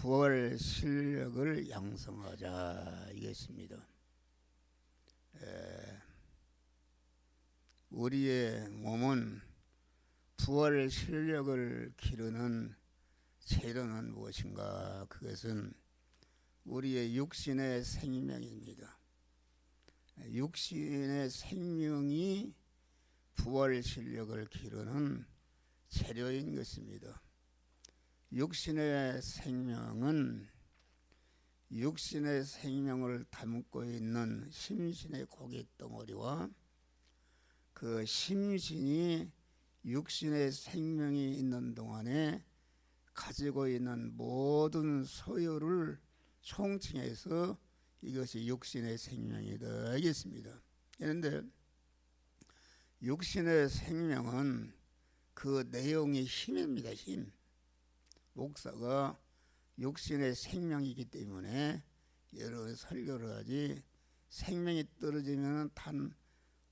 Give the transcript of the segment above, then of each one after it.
부활 실력을 양성하자 이겠습니다. 우리의 몸은 부활 실력을 기르는 재료는 무엇인가? 그것은 우리의 육신의 생명입니다. 육신의 생명이 부활 실력을 기르는 재료인 것입니다. 육신의 생명은 육신의 생명을 담고 있는 심신의 고깃덩어리와 그 심신이 육신의 생명이 있는 동안에 가지고 있는 모든 소유를 총칭해서 이것이 육신의 생명이다 하겠습니다. 그런데 육신의 생명은 그 내용이 힘입니다. 힘. 목사가 육신의 생명이기 때문에 여러 설교를 하지, 생명이 떨어지면 단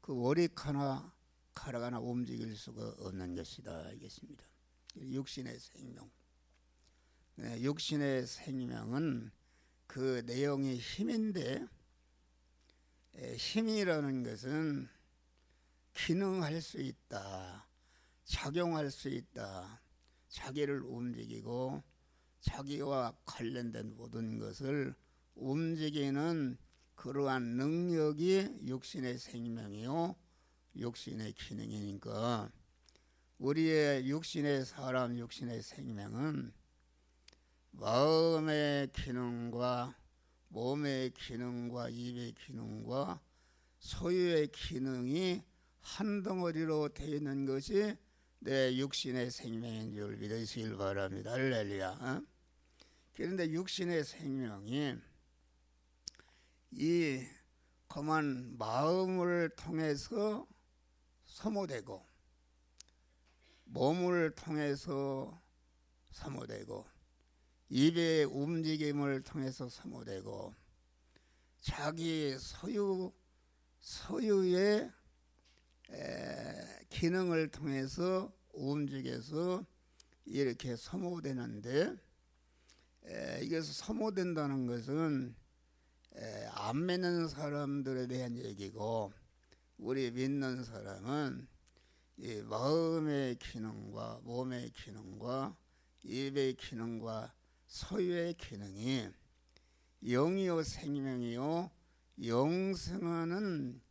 그 월익 하나 가락 하나 움직일 수가 없는 것이다 알겠습니다. 육신의 생명. 육신의 생명은 그 내용이 힘인데, 힘이라는 것은 기능할 수 있다, 작용할 수 있다, 자기를 움직이고 자기와 관련된 모든 것을 움직이는 그러한 능력이 육신의 생명이요 육신의 기능이니까, 우리의 육신의 사람 육신의 생명은 마음의 기능과 몸의 기능과 입의 기능과 소유의 기능이 한 덩어리로 되어 있는 것이 내 육신의 생명인 줄 믿으시길 바랍니다. 할렐루야. 그런데 육신의 생명이 이 그만 마음을 통해서 소모되고 몸을 통해서 소모되고 입의 움직임을 통해서 소모되고 자기 소유의 기능을 통해서 움직여서 이렇게 소모되는데, 이것을 소모된다는 것은 안 믿는 사람들에 대한 얘기고, 우리 믿는 사람은 이 마음의 기능과 몸의 기능과 입의 기능과 소유의 기능이 영이요 생명이요 영생하는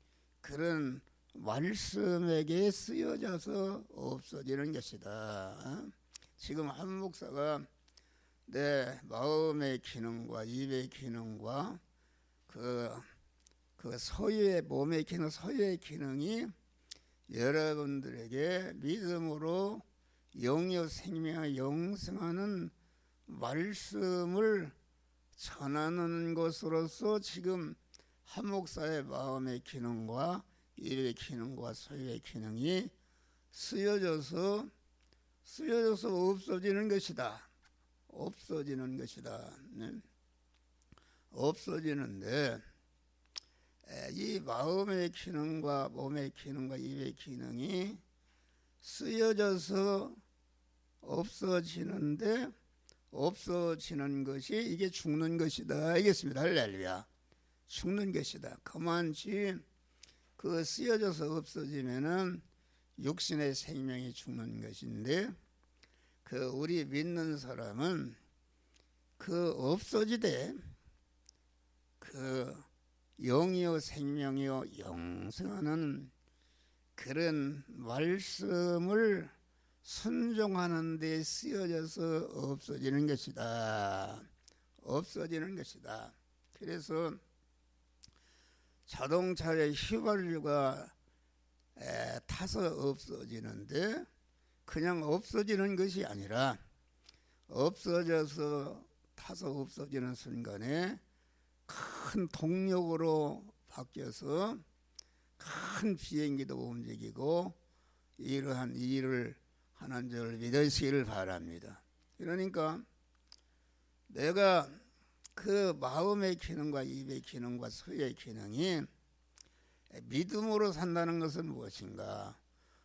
그런 말씀에게 쓰여져서 없어지는 것이다. 지금 한 목사가 내 마음의 기능과 입의 기능과 그 소유의 몸의 기능, 소유의 기능이 여러분들에게 믿음으로 영이요 생명의 영생하는 말씀을 전하는 것으로서 지금 한 목사의 마음의 기능과 입의 기능과 소유의 기능이 쓰여져서 없어지는 것이다. 없어지는 것이다. 네? 없어지는데, 이 마음의 기능과 몸의 기능과 입의 기능이 쓰여져서 없어지는데, 없어지는 것이 이게 죽는 것이다 알겠습니다. 할렐루야. 죽는 것이다. 그만치 그 쓰여져서 없어지면은 육신의 생명이 죽는 것인데, 그 우리 믿는 사람은 그 없어지되 그 영이요 생명이요 영생하는 그런 말씀을 순종하는 데 쓰여져서 없어지는 것이다. 없어지는 것이다. 그래서 자동차의 휘발유가 타서 없어지는데, 그냥 없어지는 것이 아니라 없어져서 타서 없어지는 순간에 큰 동력으로 바뀌어서 큰 비행기도 움직이고 이러한 일을 하는 줄 믿으시기를 바랍니다. 그러니까 내가 그 마음의 기능과 입의 기능과 소유의 기능이 믿음으로 산다는 것은 무엇인가?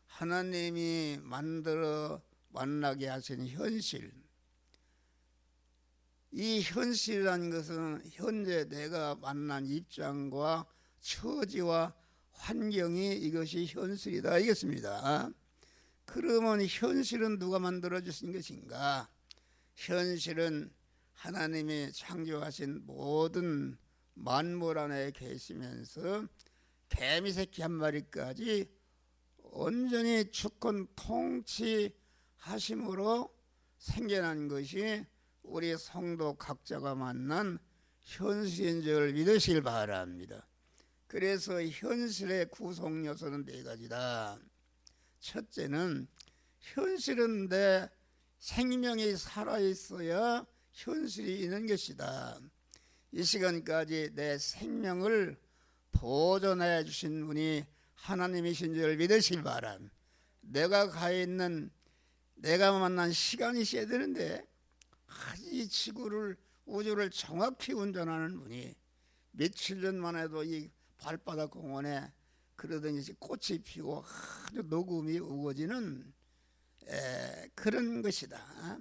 하나님이 만들어 만나게 하신 현실, 이 현실이라는 것은 현재 내가 만난 입장과 처지와 환경이 이것이 현실이다 이겠습니다. 그러면 현실은 누가 만들어 주신 것인가? 현실은 하나님이 창조하신 모든 만물 안에 계시면서 개미 새끼 한 마리까지 온전히 주권 통치하심으로 생겨난 것이 우리 성도 각자가 만난 현실인 줄 믿으시길 바랍니다. 그래서 현실의 구성 요소는 네 가지다. 첫째는 현실은 내 생명이 살아있어야 현실이 있는 것이다. 이 시간까지 내 생명을 보존해 주신 분이 하나님이신 줄 믿으시길 바랍니다. 내가 가 있는 내가 만난 시간이 있어야 되는데 이 지구를 우주를 정확히 운전하는 분이 며칠 전만 해도 이 발바닥 공원에 그러더니 꽃이 피고 아주 녹음이 우거지는 그런 것이다.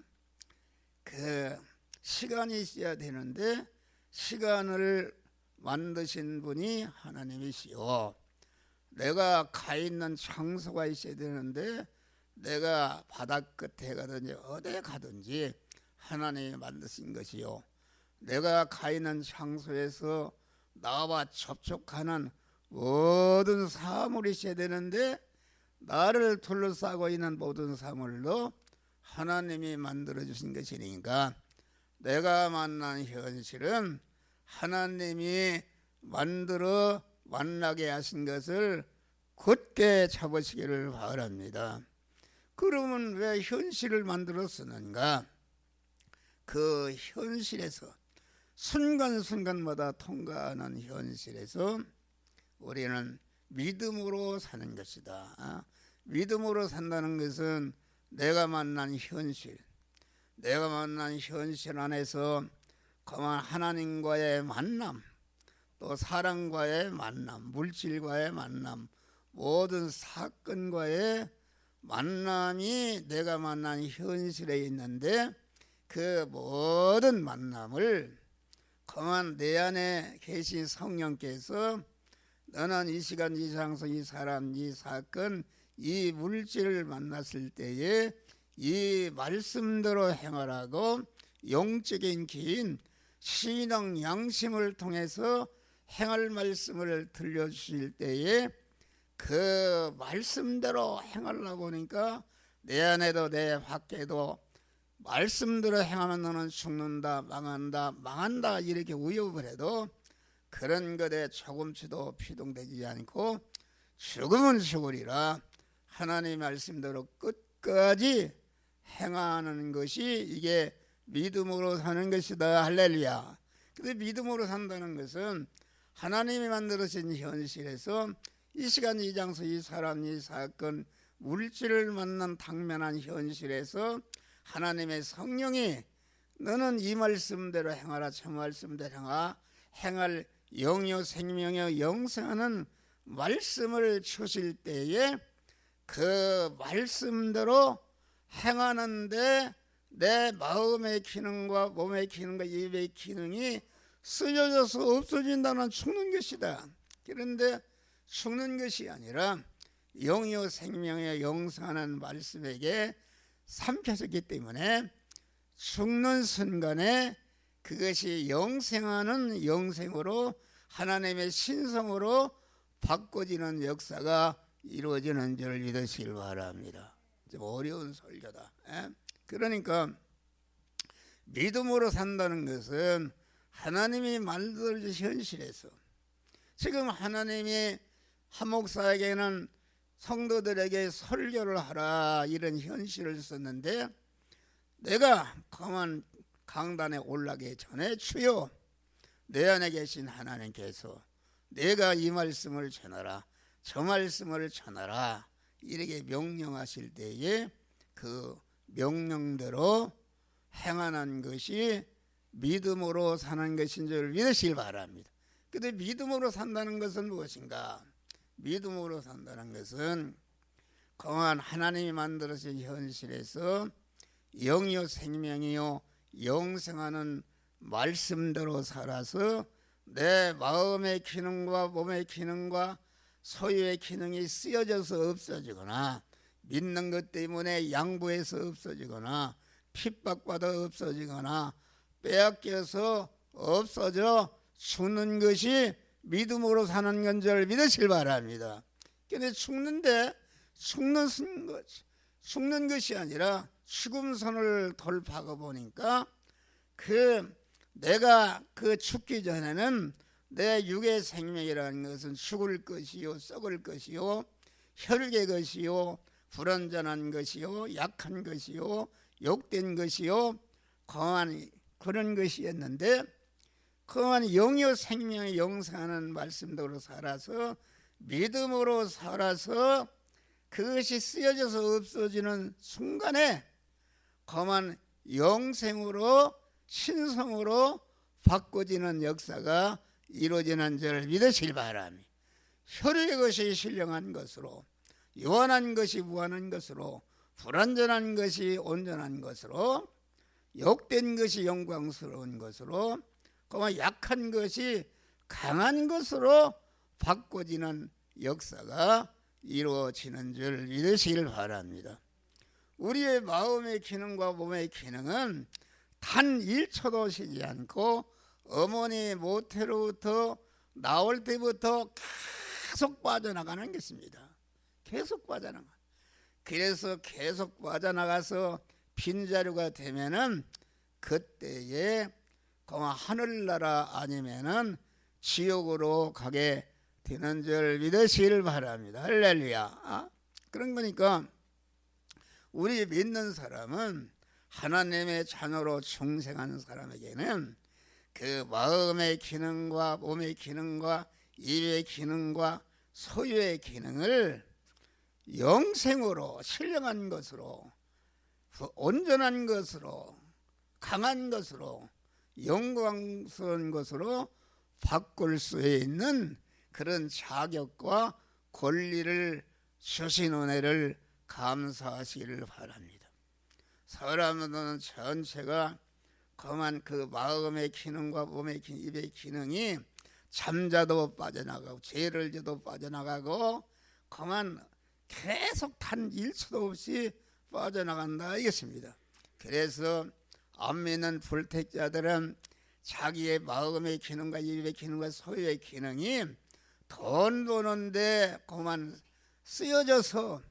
그 시간이 있어야 되는데 시간을 만드신 분이 하나님이시요. 내가 가 있는 장소가 있어야 되는데 내가 바닷 끝에 가든지 어디에 가든지 하나님이 만드신 것이요. 내가 가 있는 장소에서 나와 접촉하는 모든 사물이 있어야 되는데 나를 둘러싸고 있는 모든 사물도 하나님이 만들어 주신 것이니까 내가 만난 현실은 하나님이 만들어 만나게 하신 것을 굳게 잡으시기를 바랍니다. 그러면 왜 현실을 만들었었는가? 그 현실에서 순간순간마다 통과하는 현실에서 우리는 믿음으로 사는 것이다. 믿음으로 산다는 것은 내가 만난 현실 안에서 그만 하나님과의 만남, 또 사람과의 만남, 물질과의 만남, 모든 사건과의 만남이 내가 만난 현실에 있는데 그 모든 만남을 그만 내 안에 계신 성령께서 너는 이 시간, 이 장소, 이 사람, 이 사건, 이 물질을 만났을 때에 이 말씀대로 행하라고 영적인 긴 신앙 양심을 통해서 행할 말씀을 들려주실 때에 그 말씀대로 행하려고 하니까 내 안에도 내 밖에도 말씀대로 행하면 너는 죽는다, 망한다 이렇게 위협을 해도 그런 것에 조금치도 피동되지 않고 죽으면 죽으리라 하나님의 말씀대로 끝까지 행하는 것이 이게 믿음으로 사는 것이다. 할렐루야. 근데 믿음으로 산다는 것은 하나님이 만들어진 현실에서 이 시간, 이 장소, 이 사람, 이 사건, 물질을 만난 당면한 현실에서 하나님의 성령이 너는 이 말씀대로 행하라, 저 말씀대로 행할 영요 생명요 영생하는 말씀을 주실 때에 그 말씀대로 행하는데 내 마음의 기능과 몸의 기능과 입의 기능이 쓰여져서 없어진다는 죽는 것이다. 그런데 죽는 것이 아니라 영요 생명의 영생하는 말씀에게 삼켜졌기 때문에 죽는 순간에 그것이 영생하는 영생으로 하나님의 신성으로 바꿔지는 역사가 이루어지는 줄 믿으시길 바랍니다. 좀 어려운 설교다. 그러니까 믿음으로 산다는 것은 하나님이 만들어주신 현실에서 지금 하나님이 한 목사에게는 성도들에게 설교를 하라 이런 현실을 썼는데 내가 가만 강단에 올라가기 전에 주여 내 안에 계신 하나님께서 내가 이 말씀을 전하라 저 말씀을 전하라 이렇게 명령하실 때에 그 명령대로 행하는 것이 믿음으로 사는 것인 줄 믿으시길 바랍니다. 그런데 믿음으로 산다는 것은 무엇인가? 믿음으로 산다는 것은 그만 하나님이 만들어진 현실에서 영이요 생명이요 영생하는 말씀대로 살아서 내 마음의 기능과 몸의 기능과 소유의 기능이 쓰여져서 없어지거나 믿는 것 때문에 양보해서 없어지거나 핍박받아 없어지거나 빼앗겨서 없어져 죽는 것이 믿음으로 사는 건 줄 믿으실 바랍니다. 근데 죽는 것이 아니라 죽음선을 돌파하고 보니까 내가 죽기 전에는 내 육의 생명이라는 것은 죽을 것이요 썩을 것이요 혈육의 것이요 불완전한 것이요 약한 것이요 욕된 것이요 거한 그런 것이었는데 그만 영이요 생명의 영생하는 말씀대로 살아서 믿음으로 살아서 그것이 쓰여져서 없어지는 순간에 거만 영생으로 신성으로 바꿔지는 역사가 이루어지는 줄 믿으실 바람이 혈육의 것이 신령한 것으로 요한한 것이 무한한 것으로 불완전한 것이 온전한 것으로 욕된 것이 영광스러운 것으로 그만 약한 것이 강한 것으로 바꿔지는 역사가 이루어지는 줄 믿으시길 바랍니다. 우리의 마음의 기능과 몸의 기능은 단 1초도 쉬지 않고 어머니 모태로부터 나올 때부터 계속 빠져나가는 것입니다. 계속 빠져나가. 그래서 계속 빠져나가서 빈자루가 되면은 그때에 하늘나라 아니면은 지옥으로 가게 되는 줄 믿으시길 바랍니다. 할렐루야. 그런 거니까 우리 믿는 사람은 하나님의 자녀로 중생하는 사람에게는 그 마음의 기능과 몸의 기능과 입의 기능과 소유의 기능을 영생으로 신령한 것으로 온전한 것으로 강한 것으로 영광스러운 것으로 바꿀 수 있는 그런 자격과 권리를 주신 은혜를 감사하시기를 바랍니다. 사람은 전체가 그만 그 마음의 기능과 몸의 기능, 입의 기능이 잠자도 빠져나가고 죄를 져도 빠져나가고 그만 계속 단 1초도 없이 빠져나간다 이것입니다. 그래서 안 믿는 불택자들은 자기의 마음의 기능과 입의 기능과 소유의 기능이 돈 버는데 그만 쓰여져서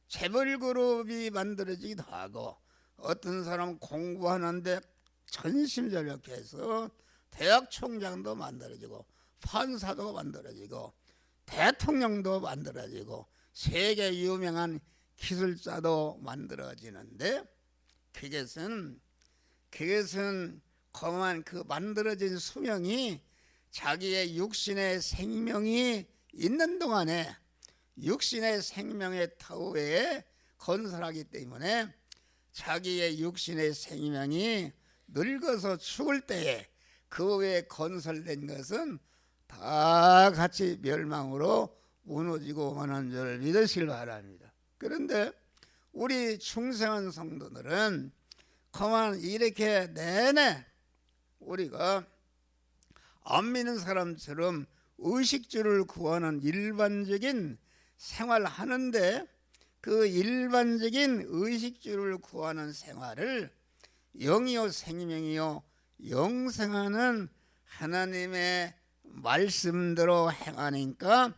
재벌그룹이 만들어지기도 하고 어떤 사람은 공부하는데 전심전력해서 대학 총장도 만들어지고 판사도 만들어지고 대통령도 만들어지고 세계 유명한 기술자도 만들어지는데 그것은 그만 그 만들어진 수명이 자기의 육신의 생명이 있는 동안에 육신의 생명의 터에 건설하기 때문에 자기의 육신의 생명이 늙어서 죽을 때에 그 외에 건설된 것은 다 같이 멸망으로 무너지고 마는 줄 믿으시길 바랍니다. 그런데 우리 중생한 성도들은 그만 이렇게 내내 우리가 안 믿는 사람처럼 의식주를 구하는 일반적인 생활하는데 그 일반적인 의식주를 구하는 생활을 영이요 생명이요 영생하는 하나님의 말씀대로 행하니까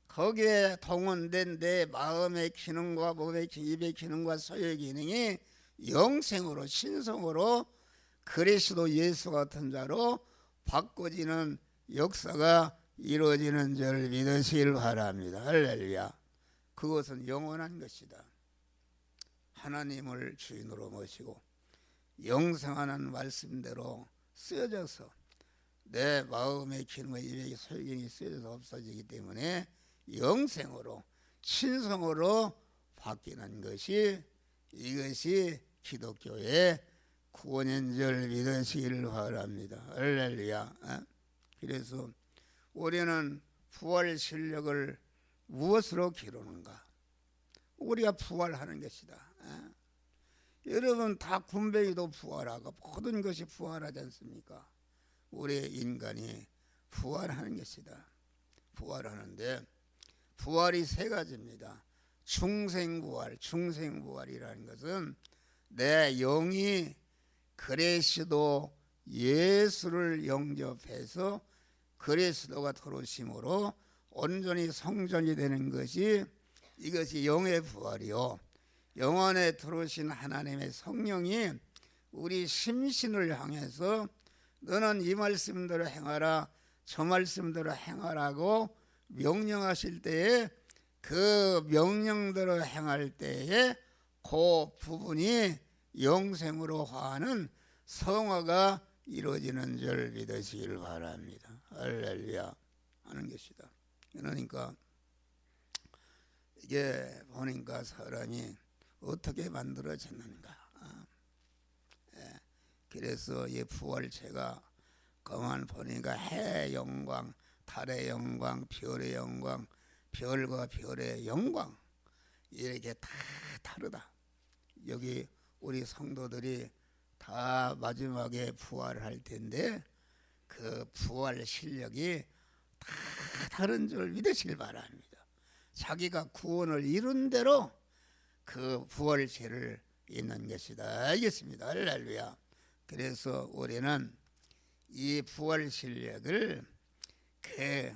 거기에 동원된 내 마음의 기능과 몸의 입의 기능과 소유의 기능이 영생으로 신성으로 그리스도 예수 같은 자로 바꿔지는 역사가 이루어지는 줄 믿으시길 바랍니다. 할렐루야. 그것은 영원한 것이다. 하나님을 주인으로 모시고 영생하는 말씀대로 쓰여져서 내 마음의 기능과 입의 소유경이 쓰여져서 없어지기 때문에 영생으로 신성으로 바뀌는 것이 이것이 기독교의 구원인 줄 믿으시기를 바랍니다. 할렐루야. 그래서 우리는 부활 실력을 무엇으로 기르는가? 우리가 부활하는 것이다. 여러분 다 군뱅이도 부활하고 모든 것이 부활하지 않습니까? 우리 인간이 부활하는 것이다. 부활하는데 부활이 세 가지입니다. 중생부활, 중생부활이라는 것은 내 영이 그리스도 예수를 영접해서 그리스도가 들어오심으로 온전히 성전이 되는 것이 이것이 영의 부활이요. 영 안에 들어오신 하나님의 성령이 우리 심신을 향해서 너는 이 말씀대로 행하라, 저 말씀대로 행하라고 명령하실 때에 그 명령대로 행할 때에 그 부분이 영생으로 화하는 성화가 이루어지는 줄 믿으시길 바랍니다. 할렐루야 하는 것이다. 그러니까 이게 보니까 사람이 어떻게 만들어졌는가. 그래서 이 부활체가 그만 보니까 해의 영광, 달의 영광, 별의 영광, 별과 별의 영광 이렇게 다 다르다. 여기 우리 성도들이 다 마지막에 부활할 텐데 그 부활 실력이 다 다른 줄 믿으시길 바랍니다. 자기가 구원을 이룬 대로 그 부활체를 있는 것이다. 알겠습니다. 할렐루야. 그래서 우리는 이 부활 실력을 그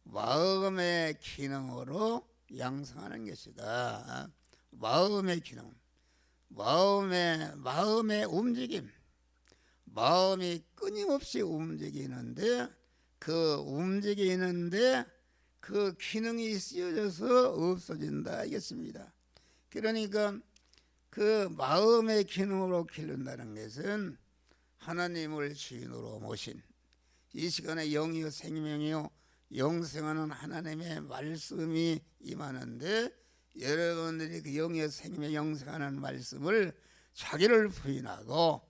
마음의 기능으로 양성하는 것이다. 마음의 기능, 마음의 움직임, 마음이 끊임없이 움직이는데 그 움직이는데 그 기능이 쓰여져서 없어진다. 알겠습니다. 그러니까 그 마음의 기능으로 기른다는 것은 하나님을 주인으로 모신 이 시간에 영이요 생명이요 영생하는 하나님의 말씀이 임하는데 여러분들이 그 영이요 생명 영생하는 말씀을 자기를 부인하고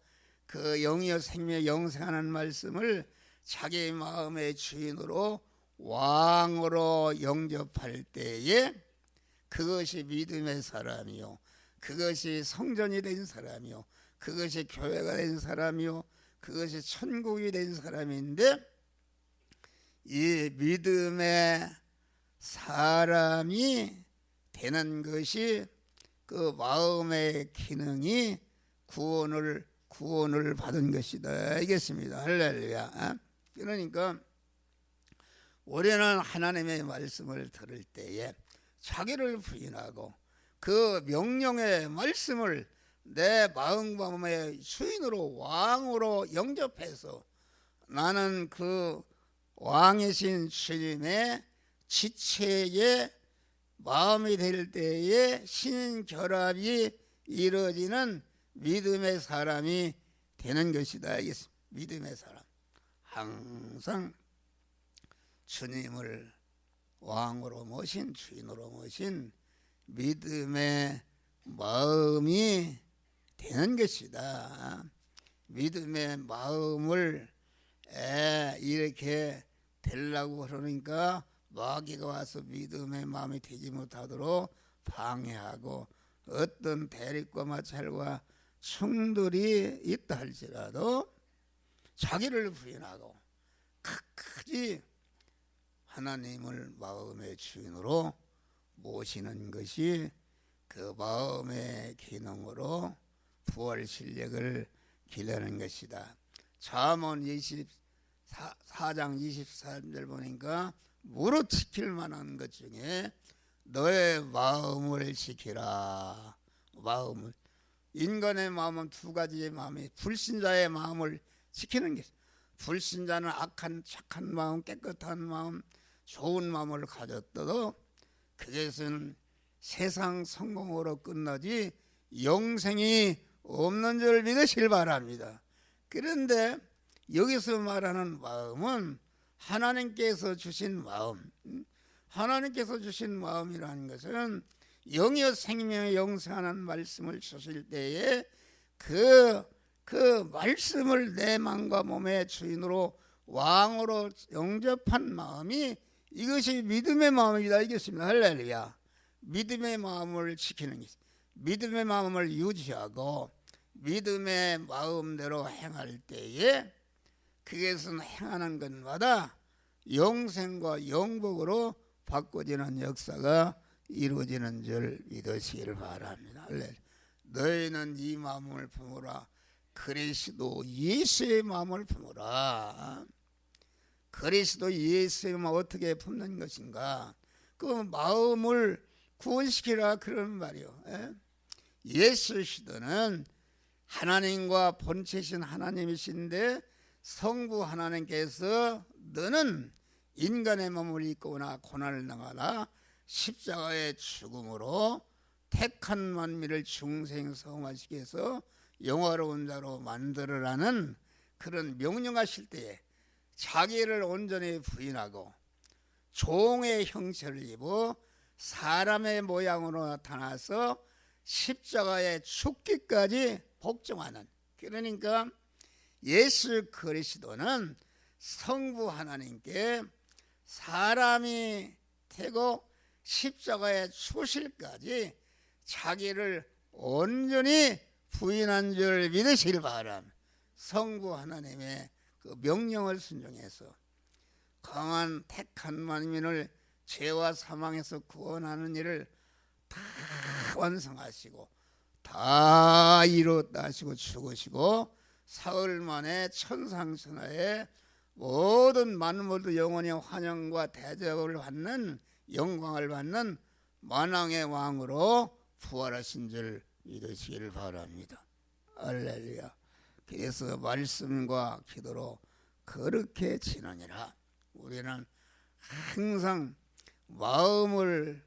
그 영이요 생명 영생하는 말씀을 자기 마음의 주인으로 왕으로 영접할 때에 그것이 믿음의 사람이요, 그것이 성전이 된 사람이요, 그것이 교회가 된 사람이요, 그것이 천국이 된 사람인데 이 믿음의 사람이 되는 것이 그 마음의 기능이 구원을 받은 것이다. 알겠습니다. 할렐루야. 그러니까 우리는 하나님의 말씀을 들을 때에 자기를 부인하고 그 명령의 말씀을 내 마음의 주인으로 왕으로 영접해서 나는 그 왕이신 주님의 지체의 마음이 될 때에 신결합이 이루어지는 믿음의 사람이 되는 것이다. 믿음의 사람. 항상 주님을 왕으로 모신 주인으로 모신 믿음의 마음이 되는 것이다. 믿음의 마음을 이렇게 되려고 그러니까 마귀가 와서 믿음의 마음이 되지 못하도록 방해하고 어떤 대립과 마찰과 충돌이 있다 할지라도 자기를 부인하고 끝까지 하나님을 마음의 주인으로 모시는 것이 그 마음의 기능으로 부활 실력을 기르는 것이다. 잠언 24장 23절 보니까 무릇 지킬 만한 것 중에 너의 마음을 지키라. 마음을. 인간의 마음은 두 가지의 마음이 불신자의 마음을 지키는 게 불신자는 악한 착한 마음 깨끗한 마음 좋은 마음을 가졌어도 그것은 세상 성공으로 끝나지 영생이 없는 줄 믿으시길 바랍니다. 그런데 여기서 말하는 마음은 하나님께서 주신 마음, 하나님께서 주신 마음이라는 것은 영이요 생명의 영생하는 말씀을 주실 때에 그 말씀을 내 마음과 몸의 주인으로 왕으로 영접한 마음이 이것이 믿음의 마음이다. 이겠습니다. 할렐루야. 믿음의 마음을 지키는 것, 믿음의 마음을 유지하고 믿음의 마음대로 행할 때에 그것은 행하는 것마다 영생과 영복으로 바꿔지는 역사가 이루어지는 줄 믿으시기를 바랍니다. 너희는 이 마음을 품으라. 그리스도 예수의 마음을 품으라. 그리스도 예수의 마음 어떻게 품는 것인가? 그 마음을 구원시키라 그런 말이요. 예수 시도는 하나님과 본체신 하나님이신데 성부 하나님께서 너는 인간의 몸을 입거나 고난을 당하라 십자가의 죽음으로 택한 만민을 중생성화시키 위해서 영화로운 자로 만들으라는 그런 명령하실 때에 자기를 온전히 부인하고 종의 형체를 입어 사람의 모양으로 나타나서 십자가의 죽기까지 복종하는, 그러니까 예수 그리스도는 성부 하나님께 사람이 되고 십자가에 죽으실까지 자기를 온전히 부인한 줄 믿으시길 바랍니다. 성부 하나님의 그 명령을 순종해서 강한 택한 만민을 죄와 사망에서 구원하는 일을 다 완성하시고 다 이뤘다 하시고 죽으시고 사흘 만에 천상천하에 모든 만물도 영원히 환영과 대접을 받는 영광을 받는 만왕의 왕으로 부활하신 줄 믿으시기를 바랍니다. 할렐루야. 그래서 말씀과 기도로 그렇게 지느니라. 우리는 항상 마음의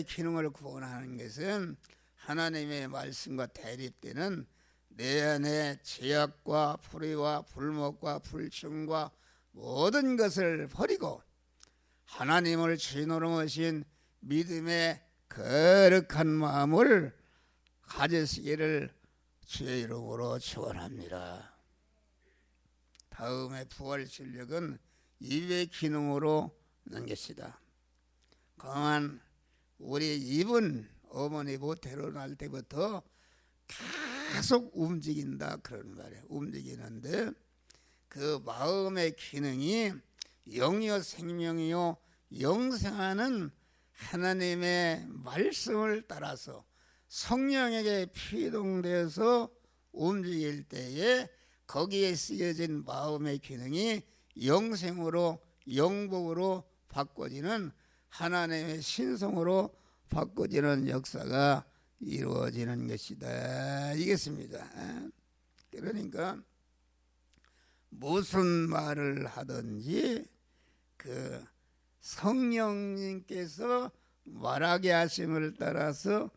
기능을 구원하는 것은 하나님의 말씀과 대립되는 내 안에 죄악과 불의와 불목과 불충과 모든 것을 버리고 하나님을 주인으로 모신 믿음의 거룩한 마음을 가지시기를 주의 이름으로 축원합니다. 다음에 부활 진력은 입의 기능으로 는 것이다. 강한 우리 입은 어머니 모태로 날 때부터 계속 움직인다 그런 말이에요. 움직이는데 그 마음의 기능이 영이요 생명이요 영생하는 하나님의 말씀을 따라서 성령에게 피동되어서 움직일 때에 거기에 쓰여진 마음의 기능이 영생으로 영복으로 바꿔지는 하나님의 신성으로 바꿔지는 역사가 이루어지는 것이다 이겠습니다. 그러니까 무슨 말을 하든지 그 성령님께서 말하게 하심을 따라서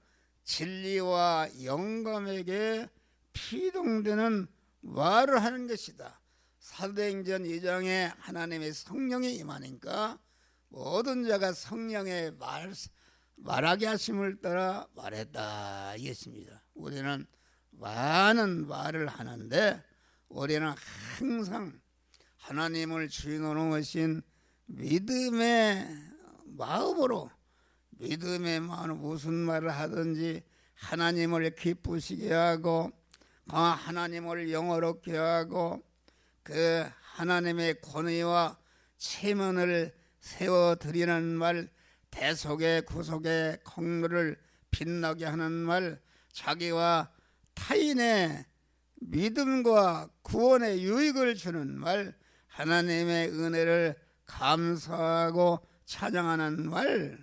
진리와 영감에게 피동되는 말을 하는 것이다. 사도행전 2장에 하나님의 성령이 임하니까 모든 자가 성령의 말하게 하심을 따라 말했다 이겠습니다. 우리는 많은 말을 하는데 우리는 항상 하나님을 주인으로 모신 믿음의 마음으로 무슨 말을 하든지 하나님을 기쁘시게 하고 하나님을 영어롭게 하고 그 하나님의 권위와 체면을 세워드리는 말, 대속의 구속의 공로를 빛나게 하는 말, 자기와 타인의 믿음과 구원의 유익을 주는 말, 하나님의 은혜를 감사하고 찬양하는 말,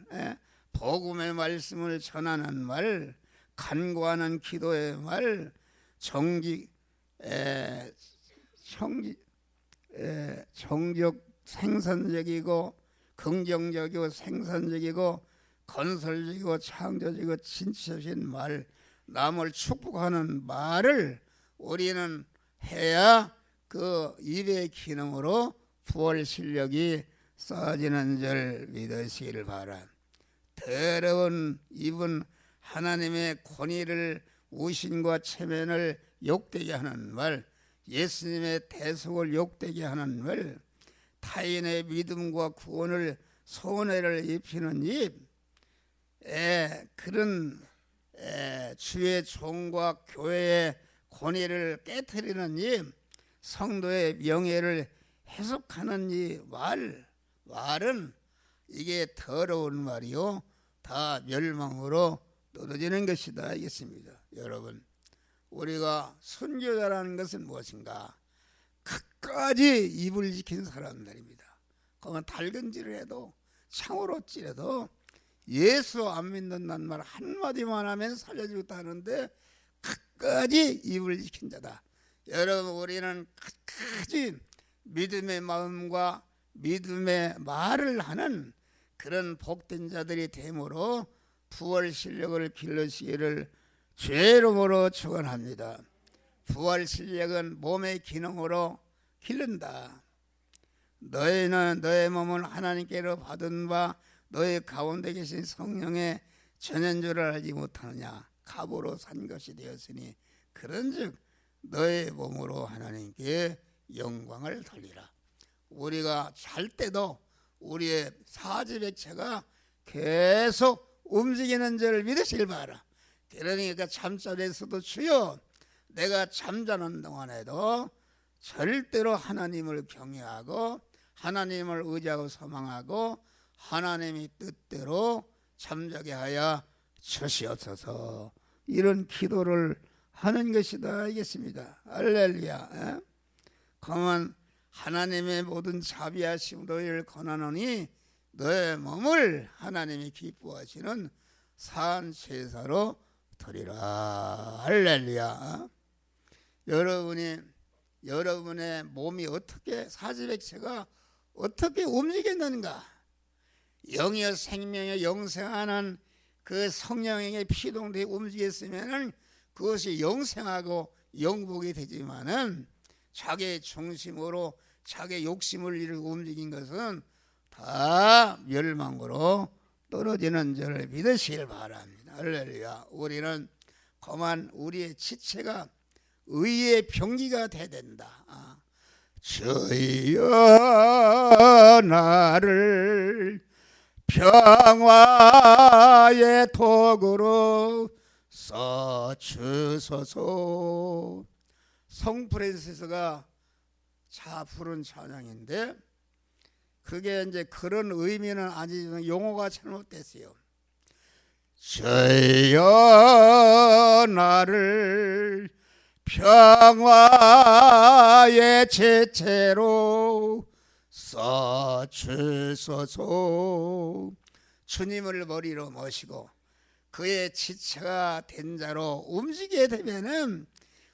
복음의 말씀을 전하는 말, 간구하는 기도의 말, 정적 생산적이고 긍정적이고 생산적이고 건설적이고 창조적이고 진취적인 말, 남을 축복하는 말을 우리는 해야 그 입의 기능으로 부활 실력이 쌓아지는 줄 믿으시기를 바라. 더러운 입은 하나님의 권위를 우신과 체면을 욕되게 하는 말, 예수님의 대속을 욕되게 하는 말, 타인의 믿음과 구원을 손해를 입히는 입, 그런 주의 종과 교회의 권위를 깨트리는 이 성도의 명예를 해석하는 이 말은 이게 더러운 말이요 다 멸망으로 떨어지는 것이다 알겠습니다. 여러분, 우리가 순교자라는 것은 무엇인가? 끝까지 입을 지킨 사람들입니다. 그러면 달근질을 해도 창으로 찌려도 예수 안 믿는다는 말 한마디만 하면 살려주겠다 하는데 끝까지 입을 지킨 자다. 여러분, 우리는 끝까지 믿음의 마음과 믿음의 말을 하는 그런 복된 자들이 되므로 부활 실력을 길러시기를 주의 이름으로 축원합니다. 부활 실력은 몸의 기능으로 기른다. 너희는 너의 몸을 하나님께로 받은 바 너희 가운데 계신 성령의 전연주를 알지 못하느냐. 갑으로 산 것이 되었으니 그런즉 너의 몸으로 하나님께 영광을 돌리라. 우리가 잘 때도 우리의 사지백체가 계속 움직이는 줄 믿으실 바라. 그러니까 잠자리에서도 주여 내가 잠자는 동안에도 절대로 하나님을 경외하고 하나님을 의지하고 소망하고 하나님의 뜻대로 잠자게 하여 주시옵소서. 이런 기도를 하는 것이다 알겠습니다. 할렐루야. 그러면 하나님의 모든 자비하심 너희를 권하노니 너의 몸을 하나님이 기뻐하시는 산 제사로 드리라. 할렐루야. 여러분의 몸이 어떻게 사지백체가 어떻게 움직였는가? 영이여 생명의 영생하는 그 성령에게 피동되어 움직였으면은 그것이 영생하고 영복이 되지만은 자기 중심으로 자기 욕심을 이루고 움직인 것은 다 멸망으로 떨어지는 줄을 믿으시길 바랍니다. 할렐루야. 우리는 그만 우리의 지체가 의의 병기가 돼야 된다. 주여 나를 평화의 도구로 써주소서. 성 프란시스가 자 부른 찬양인데 그게 이제 그런 의미는 아니지만 용어가 잘못됐어요. 주여 나를 평화의 제체로 써주소서. 주님을 머리로 모시고 그의 지체가 된 자로 움직이게 되면은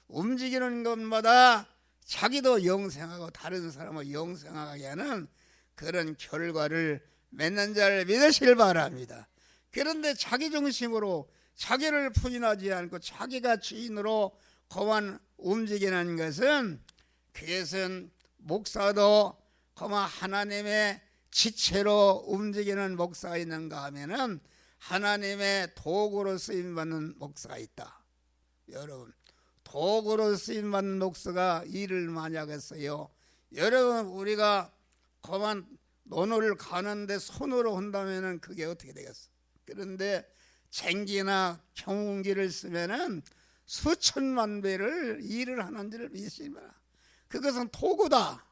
움직이는 것마다 자기도 영생하고 다른 사람을 영생하게 하는 그런 결과를 맺는 자를 믿으시길 바랍니다. 그런데 자기 중심으로 자기를 부인하지 않고 자기가 주인으로 그만 움직이는 것은 그것은 목사도 그만 하나님의 지체로 움직이는 목사가 있는가 하면은 하나님의 도구로 쓰임받는 목사가 있다. 여러분, 도구로 쓰임받는 목사가 일을 많이 하겠어요. 여러분, 우리가 그만 논을 가는데 손으로 한다면은 그게 어떻게 되겠어? 그런데 쟁기나 경운기를 쓰면은 수천만 배를 일을 하는 줄을 믿으시라. 그것은 도구다.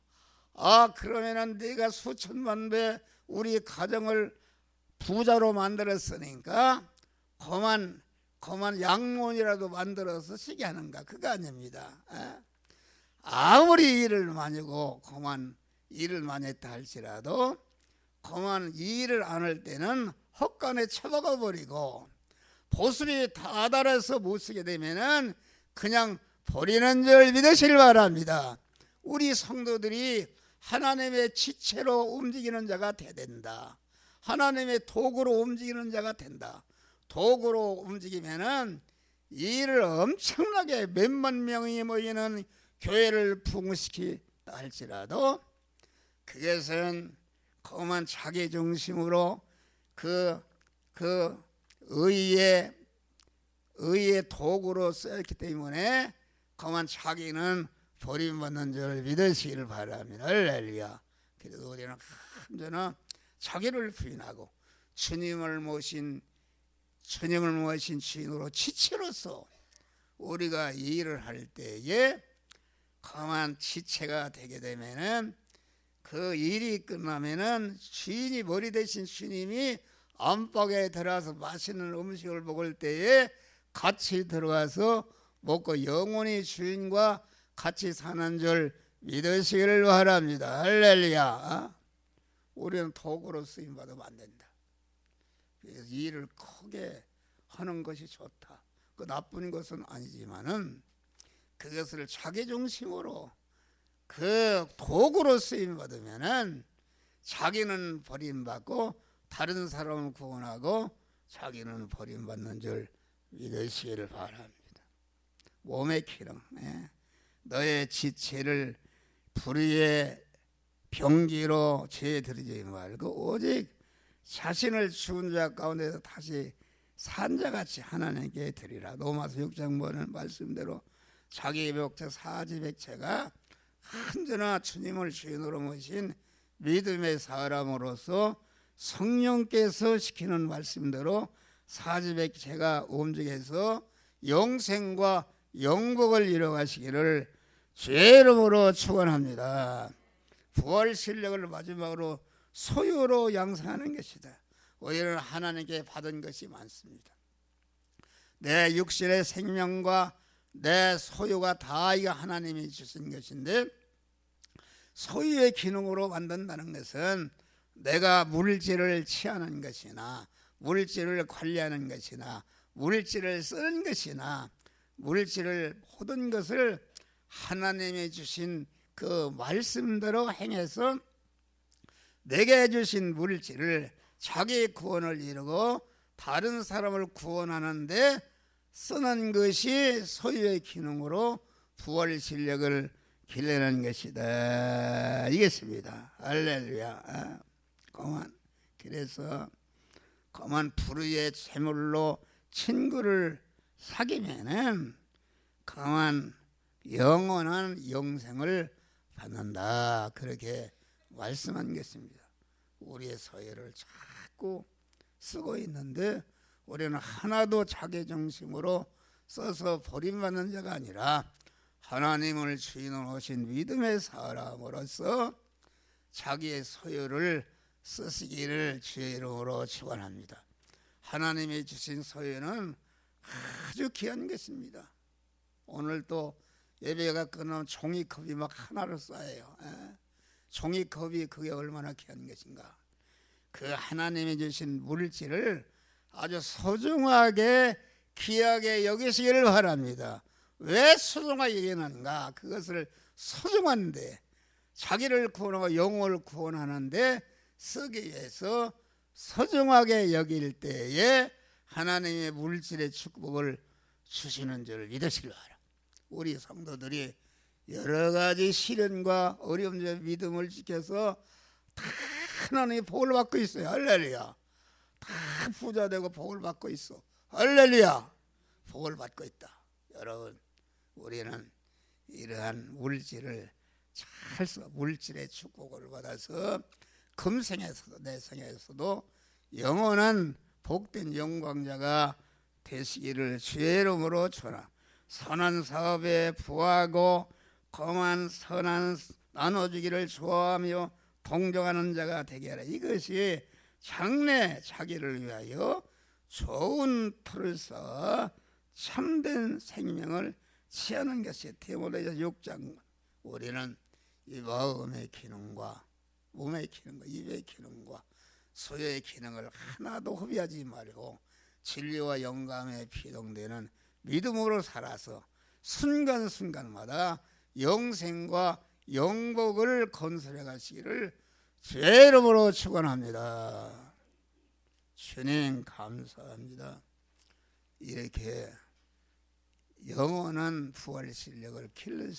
그러면은 내가 수천만 배 우리 가정을 부자로 만들었으니까 그만 양론이라도 만들어서 쓰게 하는가? 그거 아닙니다. 아무리 일을 많이 하고 그만 일을 많이 했다 할지라도 그만 일을 안 할 때는 헛간에 처박아 버리고 보슬이 다 달아서 못 쓰게 되면은 그냥 버리는 줄 믿으시길 바랍니다. 우리 성도들이 하나님의 지체로 움직이는 자가 돼야 된다. 하나님의 도구로 움직이는 자가 된다. 도구로 움직이면은 일을 엄청나게 몇만 명이 모이는 교회를 부흥시키다 할지라도 그것은 그만 자기 중심으로 그 의의 도구로 쓰였기 때문에 그만 자기는 버림받는 줄 믿으시기를 바랍니다. 할렐루야. 그래도 우리는 완전히 자기를 부인하고 주님을 모신 주님을 모신 주인으로 지체로서 우리가 이 일을 할 때에 그만 지체가 되게 되면은 그 일이 끝나면은 주인이 머리 대신 주님이 안방에 들어가서 맛있는 음식을 먹을 때에 같이 들어가서 먹고 영원히 주인과 같이 사는 줄 믿으시기를 바랍니다. 할렐루야. 우리는 도구로 쓰임받으면 안 된다. 그래서 일을 크게 하는 것이 좋다. 그 나쁜 것은 아니지만은 그것을 자기 중심으로 그 도구로 쓰임 받으면은 자기는 버림받고 다른 사람을 구원하고 자기는 버림받는 줄 믿으시기를 바랍니다. 몸의 기능, 너의 지체를 불의의 병기로 죄에 들이지 말고 오직 자신을 죽은 자 가운데서 다시 산 자같이 하나님께 드리라. 로마서 6장 보는 말씀대로 자기의 목적 사지백체가 언제나 주님을 주인으로 모신 믿음의 사람으로서 성령께서 시키는 말씀대로 사지백체가 움직여서 영생과 영복을 이뤄가시기를 주의 이름으로 축원합니다. 부활 실력을 마지막으로 소유로 양성하는 것이다. 우리는 하나님께 받은 것이 많습니다. 내 육신의 생명과 내 소유가 다 이거 하나님이 주신 것인데, 소유의 기능으로 만든다는 것은 내가 물질을 취하는 것이나 물질을 관리하는 것이나 물질을 쓰는 것이나 물질을 모든 것을 하나님이 주신 그 말씀대로 행해서 내게 주신 물질을 자기 구원을 이루고 다른 사람을 구원하는데 쓰는 것이 소유의 기능으로 부활 실력을 길러내는 것이다. 이겠습니다. 할렐루야. 그래서 그만 불의의 재물로 친구를 사귀면은 그만 영원한 영생을 받는다. 그렇게 말씀한 것입니다. 우리의 소유를 자꾸 쓰고 있는데 우리는 하나도 자기 중심으로 써서 버림받는 자가 아니라 하나님을 주인으로 오신 믿음의 사람으로서 자기의 소유를 쓰시기를 주의 이름으로 축원합니다. 하나님이 주신 소유는 아주 귀한 것입니다. 오늘 또 예배가 끝나면 종이컵이 막 하나로 쌓여요. 종이컵이 그게 얼마나 귀한 것인가. 그 하나님이 주신 물질을 아주 소중하게 귀하게 여기시기를 바랍니다. 왜 소중하게 여기는가? 그것을 소중한데 자기를 구원하고 영혼을 구원하는데 쓰기 위해서 소중하게 여길 때에 하나님의 물질의 축복을 주시는 줄 믿으시길 바랍니다. 우리 성도들이 여러 가지 시련과 어려움 중에 믿음을 지켜서 다 하나님의 복을 받고 있어요. 할렐루야. 다 부자 되고 복을 받고 있어. 할렐루야. 복을 받고 있다. 여러분, 우리는 이러한 물질을 잘 써, 물질의 축복을 받아서 금생에서도 내생에서도 영원한 복된 영광자가 되시기를 주의 이름으로 축원합니다. 선한 사업에 부하고 거만 선한 나눠주기를 좋아하며 동정하는 자가 되게 하라. 이것이 장래 자기를 위하여 좋은 터를 쌓아 참된 생명을 취하는 것이 디모데후서 6장. 우리는 이 마음의 기능과 몸의 기능과 입의 기능과 소유의 기능을 하나도 허비하지 말고 진리와 영감에 피동되는 믿음으로 살아서 순간순간마다 영생과 영복을 건설해 가시기를 주의 이름으로 축원합니다. 주님 감사합니다. 이렇게 영원한 부활 실력을 길러